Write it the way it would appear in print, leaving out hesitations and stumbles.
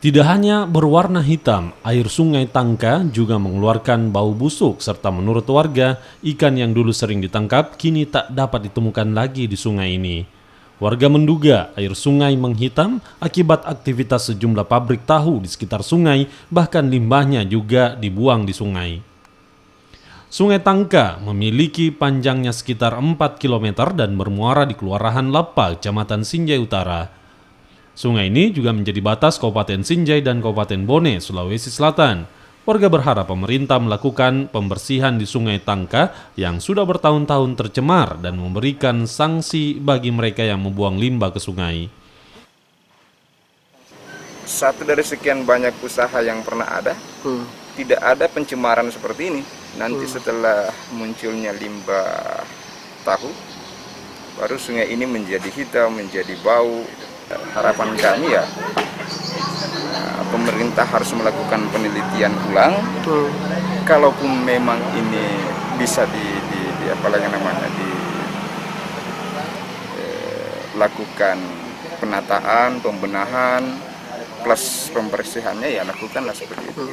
Tidak hanya berwarna hitam, air sungai Tangka juga mengeluarkan bau busuk serta menurut warga, ikan yang dulu sering ditangkap kini tak dapat ditemukan lagi di sungai ini. Warga menduga air sungai menghitam akibat aktivitas sejumlah pabrik tahu di sekitar sungai, bahkan limbahnya juga dibuang di sungai. Sungai Tangka memiliki panjangnya sekitar 4 km dan bermuara di Kelurahan Lapa, Kecamatan Sinjai Utara. Sungai ini juga menjadi batas Kabupaten Sinjai dan Kabupaten Bone, Sulawesi Selatan. Warga berharap pemerintah melakukan pembersihan di Sungai Tangka yang sudah bertahun-tahun tercemar dan memberikan sanksi bagi mereka yang membuang limbah ke sungai. Satu dari sekian banyak usaha yang pernah ada, tidak ada pencemaran seperti ini. Nanti setelah munculnya limbah tahu, baru sungai ini menjadi hitam, menjadi bau. Harapan kami ya, pemerintah harus melakukan penelitian ulang. Kalaupun memang ini bisa dilakukan penataan, pembenahan, plus pembersihannya ya lakukanlah seperti itu.